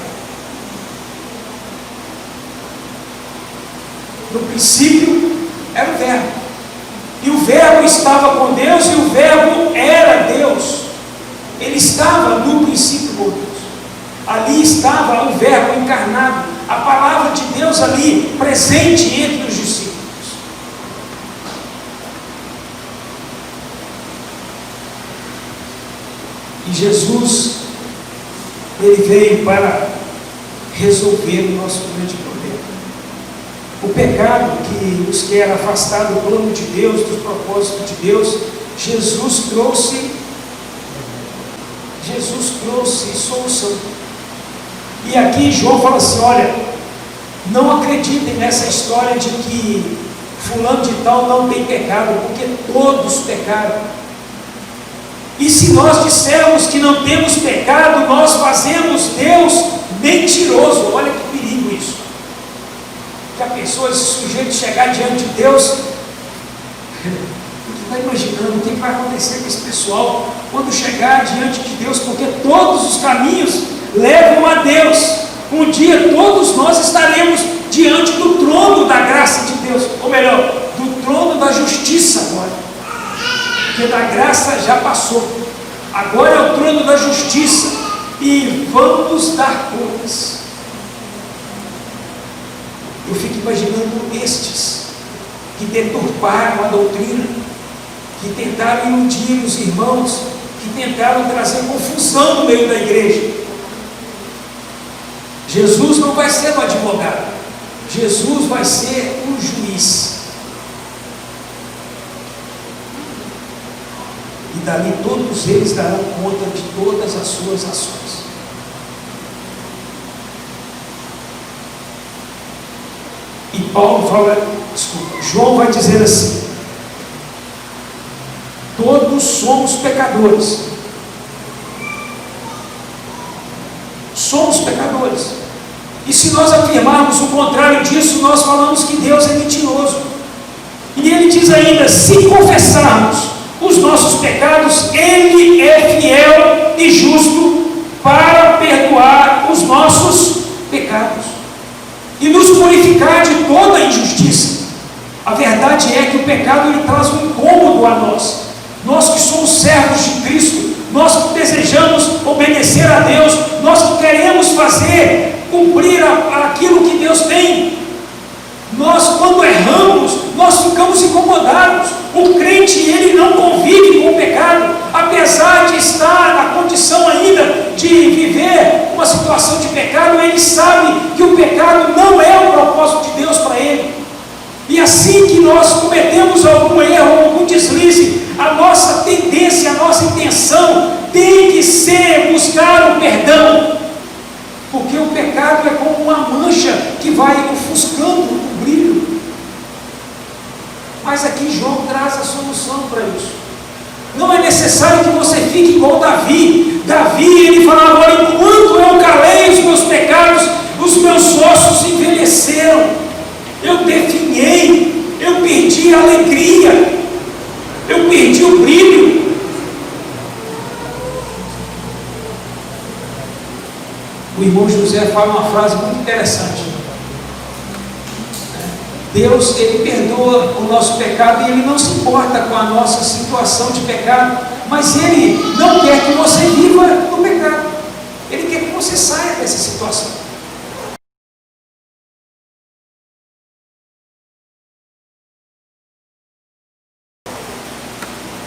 No princípio era o Verbo, e o Verbo estava com Deus, e o Verbo era Deus. Ele estava no princípio com Deus. Ali encarnado, a palavra de Deus ali presente entre os discípulos. E Jesus, ele veio para resolver o nosso grande problema. O pecado que nos quer afastar do plano de Deus, dos propósitos de Deus, Jesus trouxe solução. E aqui João fala assim: olha, não acreditem nessa história de que fulano de tal não tem pecado, porque todos pecaram. E se nós dissermos que não temos pecado, nós fazemos Deus mentiroso. Olha que perigo isso. Já pensou esse sujeito chegar diante de Deus? Você está imaginando o que vai acontecer com esse pessoal quando chegar diante de Deus? Porque todos os caminhos levam a Deus. Um dia todos nós estaremos diante do trono da graça de Deus, ou melhor, do trono da justiça agora. Porque da graça já passou, agora é o trono da justiça, e vamos dar contas. Eu fico imaginando estes que deturparam a doutrina, que tentaram iludir os irmãos, que tentaram trazer confusão no meio da igreja. Jesus não vai ser o advogado, Jesus vai ser o juiz. E dali todos eles darão conta de todas as suas ações. E João vai dizer assim: todos somos pecadores. Somos pecadores. E se nós afirmarmos o contrário disso, nós falamos que Deus é mentiroso. E ele diz ainda: se confessarmos os nossos pecados, Ele é fiel e justo para perdoar os nossos pecados e nos purificar de toda injustiça. A verdade é que o pecado ele traz um incômodo a nós. Nós que somos servos de Cristo, nós que desejamos obedecer a Deus, nós que queremos cumprir aquilo que Deus tem. Nós, quando erramos, nós ficamos incomodados. O crente, ele não convive com o pecado, apesar de estar na condição ainda de viver uma situação de pecado, ele sabe que o pecado não é o propósito de Deus para ele. E assim que nós cometemos algum erro, algum deslize, a nossa tendência, a nossa intenção tem que ser buscar o perdão. Porque o pecado é como uma mancha que vai ofuscando o brilho. Mas aqui João traz a solução para isso. Não é necessário que você fique igual Davi. Davi, ele falava: olha, enquanto eu calei os meus pecados, os meus ossos envelheceram. Eu definhei, eu perdi a alegria, eu perdi o brilho. O irmão José fala uma frase muito interessante. Deus, ele perdoa o nosso pecado e ele não se importa com a nossa situação de pecado, mas ele não quer que você viva no pecado. Ele quer que você saia dessa situação.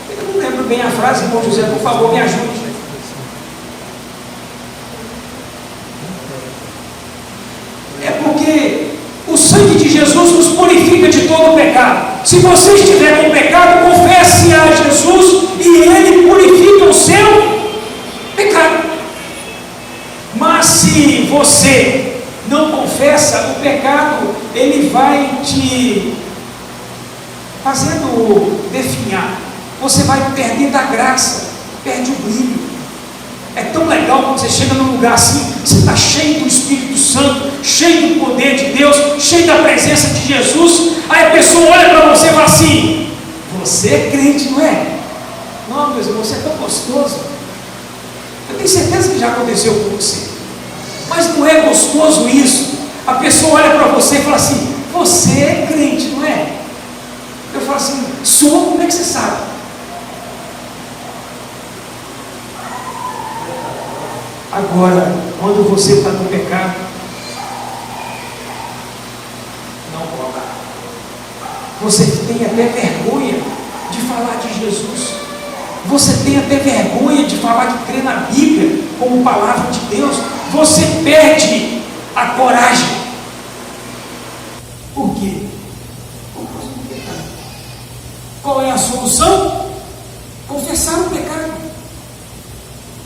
Eu não lembro bem a frase, irmão José, por favor, me ajude. É porque o sangue de Jesus nos purifica de todo o pecado. Se você estiver com pecado, confesse a Jesus e Ele purifica o seu pecado. Mas se você não confessa, o pecado, ele vai te fazendo definhar. Você vai perdendo a graça, perde o brilho. É tão legal quando você chega num lugar assim, você está cheio do Espírito Santo, cheio do poder de Deus, cheio da presença de Jesus. Aí a pessoa olha para você e fala assim: você é crente, não é? Não, meus irmãos, você é tão gostoso. Eu tenho certeza que já aconteceu com você. Mas não é gostoso isso? A pessoa olha para você e fala assim: você é crente, não é? Eu falo assim: sou, como é que você sabe? Agora, quando você está no pecado, Você tem até vergonha de falar de Jesus. Você tem até vergonha de falar que crê na Bíblia como palavra de Deus. Você perde a coragem. Por quê? Por causa do pecado. Qual é a solução? Confessar o pecado.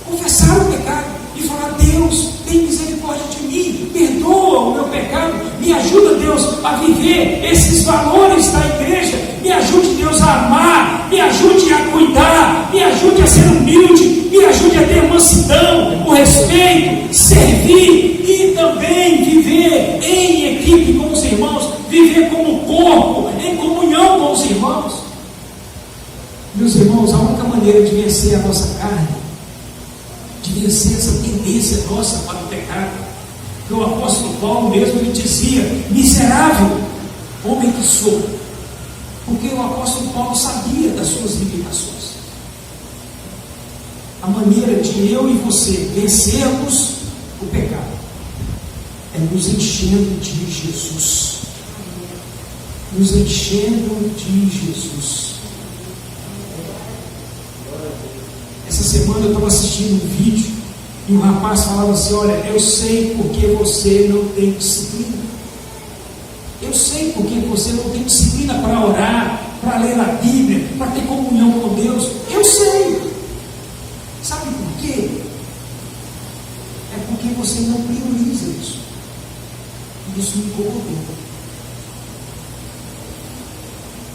Confessar o pecado e falar: Deus, tem misericórdia de mim, perdoa o meu pecado, me ajuda, Deus, a viver esses valores da igreja, me ajude, Deus, a amar, me ajude a cuidar, me ajude a ser humilde, me ajude a ter mansidão, o respeito, servir e também viver em equipe com os irmãos, viver como corpo, em comunhão com os irmãos. Meus irmãos, a única maneira de vencer a nossa carne, de vencer essa tendência nossa para o pecado, que o apóstolo Paulo mesmo lhe dizia: miserável homem que sou, porque o apóstolo Paulo sabia das suas limitações. A maneira de eu e você vencermos o pecado é nos enchendo de Jesus, nos enchendo de Jesus. Essa semana eu estava assistindo um vídeo e um rapaz falava assim: olha, eu sei porque você não tem disciplina. Eu sei porque você não tem disciplina para orar, para ler a Bíblia, para ter comunhão com Deus. Eu sei. Sabe por quê? É porque você não prioriza isso. E isso me incomodou.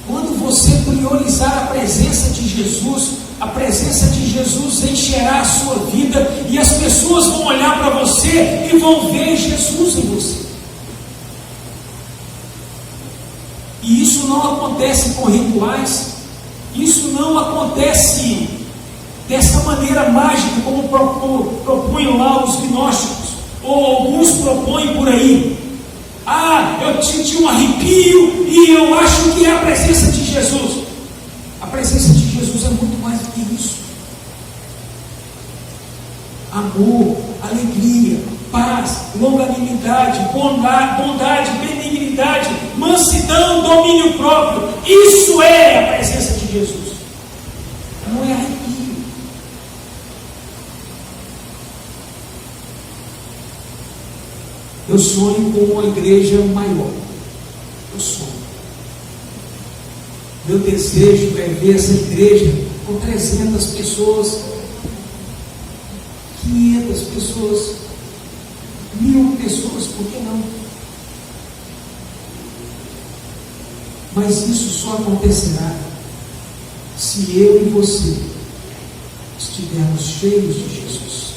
Quando você priorizar a presença de Jesus, a presença de Jesus encherá a sua vida e as pessoas vão olhar para você e vão ver Jesus em você. E isso não acontece com rituais, isso não acontece dessa maneira mágica como propunham lá os gnósticos, ou alguns propõem por aí. Ah, eu senti um arrepio e eu acho que é a presença de Jesus. A presença de Jesus é muito mais do que isso. Amor, alegria, paz, longanimidade, bondade, benignidade, mansidão, domínio próprio. Isso é a presença de Jesus. Não é arrepio. Eu sonho com uma igreja maior. Eu sonho. Meu desejo é ver essa igreja com 300 pessoas, 500 pessoas, 1000 pessoas, por que não? Mas isso só acontecerá se eu e você estivermos cheios de Jesus.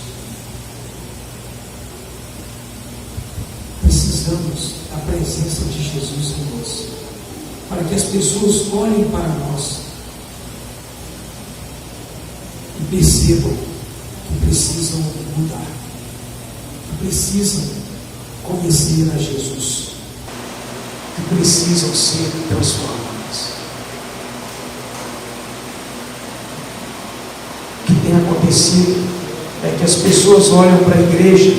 Precisamos da presença de Jesus em nós, para que as pessoas olhem para nós e percebam que precisam mudar, que precisam conhecer a Jesus, que precisam ser transformados. O que tem acontecido é que as pessoas olham para a igreja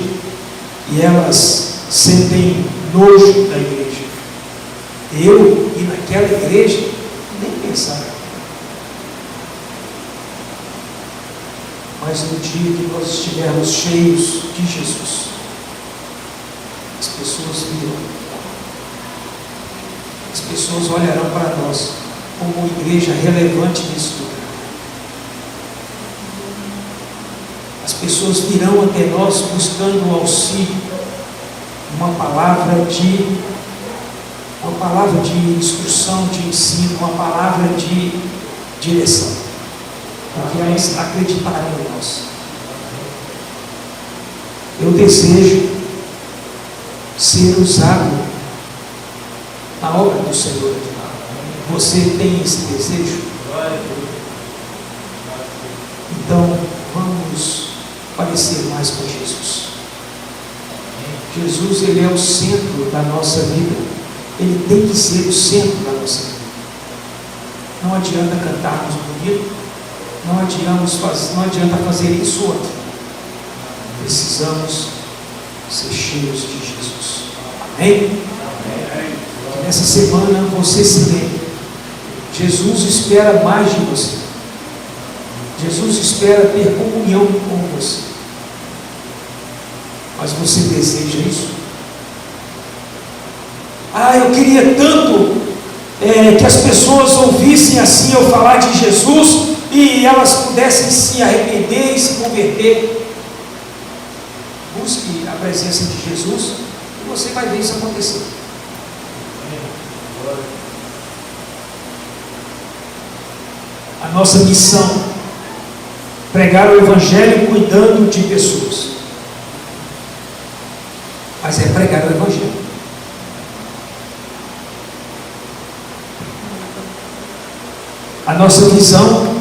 e elas sentem nojo da igreja. Eu ir naquela igreja, nem pensar. Mas no dia que nós estivermos cheios de Jesus, as pessoas virão. As pessoas olharão para nós como uma igreja relevante nesse lugar. As pessoas virão até nós buscando o auxílio, uma palavra de instrução, de ensino, uma palavra de direção, porque elas acreditarão em nós. Eu desejo ser usado na obra do Senhor. Você tem esse desejo? Então vamos parecer mais com Jesus. Jesus, Ele é o centro da nossa vida. Ele tem que ser o centro da nossa vida. Não adianta cantarmos bonito, não adianta fazer isso ou outro. Precisamos ser cheios de Jesus. Amém? Amém. Nessa semana você se lembre Jesus espera mais de você. Jesus espera ter comunhão com você. Mas você deseja isso? Eu queria tanto que as pessoas ouvissem assim eu falar de Jesus e elas pudessem se arrepender e se converter. Busque a presença de Jesus e você vai ver isso acontecer. A nossa missão: pregar o Evangelho cuidando de pessoas. Mas é pregar o Evangelho. A nossa visão: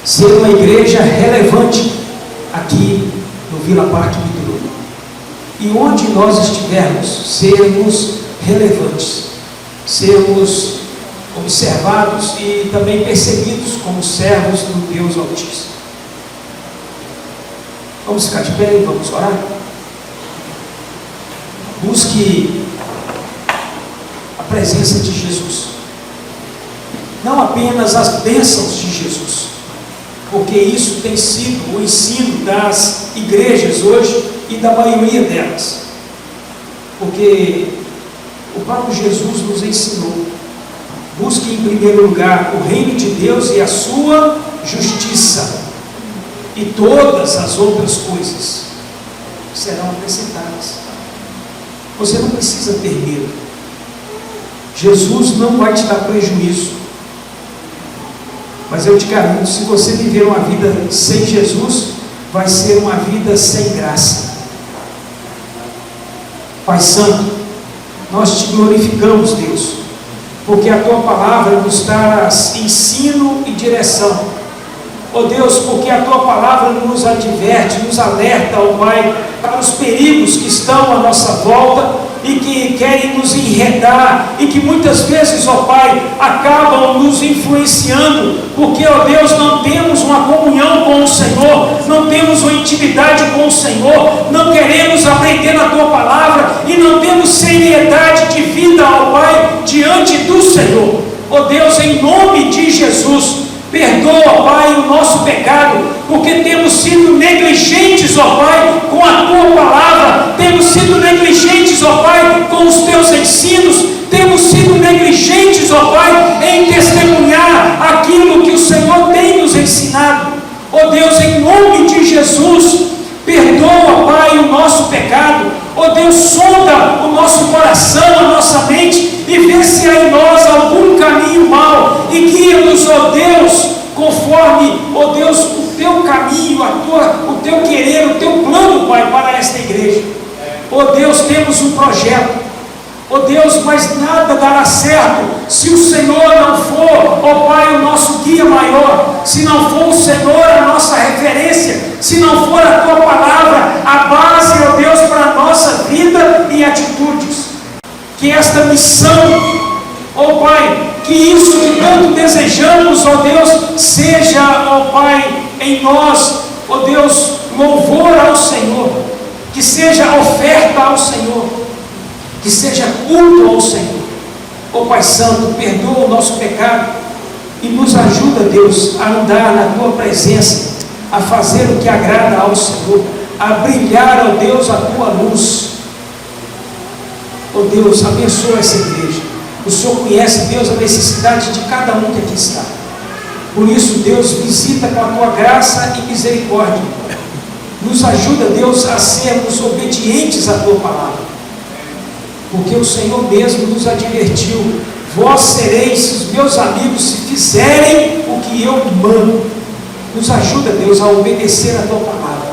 ser uma igreja relevante aqui no Vila Parque Bituruna. E onde nós estivermos, sermos relevantes, sermos observados e também percebidos como servos do Deus Altíssimo. Vamos ficar de pé e vamos orar? Busque a presença de Jesus. Não apenas as bênçãos de Jesus, porque isso tem sido o ensino das igrejas hoje e da maioria delas. Porque o próprio Jesus nos ensinou: busque em primeiro lugar o reino de Deus e a sua justiça, e todas as outras coisas serão acrescentadas. Você não precisa ter medo. Jesus não vai te dar prejuízo. Mas eu te garanto, se você viver uma vida sem Jesus, vai ser uma vida sem graça. Pai Santo, nós te glorificamos, Deus, porque a Tua palavra nos traz ensino e direção. Ó Deus, porque a Tua palavra nos adverte, nos alerta, ó Pai, para os perigos que estão à nossa volta e que querem nos enredar e que muitas vezes, ó Pai, acabam nos influenciando, porque, ó Deus, não temos uma comunhão com o Senhor, não temos uma intimidade com o Senhor, não queremos aprender a Tua palavra e não temos seriedade de vida, ó Pai, diante do Senhor. Ó Deus, em nome de Jesus, perdoa, Pai, o nosso pecado, porque temos sido negligentes, ó Pai, com a Tua palavra, temos sido negligentes, ó Pai, com os Teus ensinos, temos sido negligentes, ó Pai, em testemunhar aquilo que o Senhor tem nos ensinado. Ó Deus, em nome de Jesus, perdoa, Pai, o nosso pecado. Ó Deus, sonda o nosso coração, a nossa mente, e vê se há em nós algum caminho mau, e guia-nos, ó Deus, conforme, ó Deus, o Teu caminho, o Teu querer, o Teu plano, Pai, para esta igreja. Ó Deus, temos um projeto, ó Deus, mas nada dará certo se o Senhor não for, ó Pai, o nosso guia maior, se não for o Senhor a nossa referência, se não for a Tua palavra a base, ó Deus, para a nossa vida e atitudes. Que esta missão, ó Pai, que isso que tanto desejamos, ó Deus, seja, ó Pai, em nós, ó Deus, louvor ao Senhor, que seja oferta ao Senhor, que seja culto ao Senhor. Ó Pai Santo, perdoa o nosso pecado e nos ajuda, Deus, a andar na Tua presença, a fazer o que agrada ao Senhor, a brilhar, ó Deus, a Tua luz. Ó Deus, abençoa essa igreja. O Senhor conhece, Deus, a necessidade de cada um que aqui está. Por isso, Deus, visita com a Tua graça e misericórdia. Nos ajuda, Deus, a sermos obedientes à Tua palavra. Porque o Senhor mesmo nos advertiu: vós sereis os meus amigos se fizerem o que eu mando. Nos ajuda, Deus, a obedecer a Tua palavra.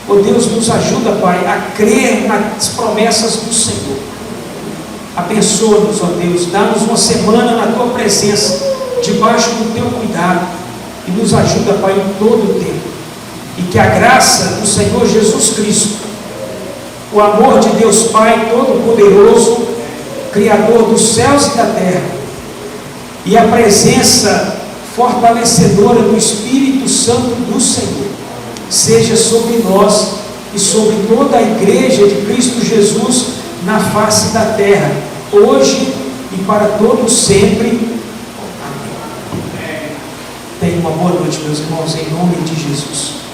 Ó Deus, nos ajuda, Pai, a crer nas promessas do Senhor. Abençoa-nos, ó Deus, dá-nos uma semana na Tua presença, debaixo do Teu cuidado, e nos ajuda, Pai, em todo o tempo. E que a graça do Senhor Jesus Cristo, o amor de Deus Pai Todo-Poderoso, Criador dos céus e da terra, e a presença fortalecedora do Espírito Santo do Senhor, seja sobre nós e sobre toda a igreja de Cristo Jesus na face da terra, hoje e para todos sempre. uma boa noite, meus irmãos, em nome de Jesus.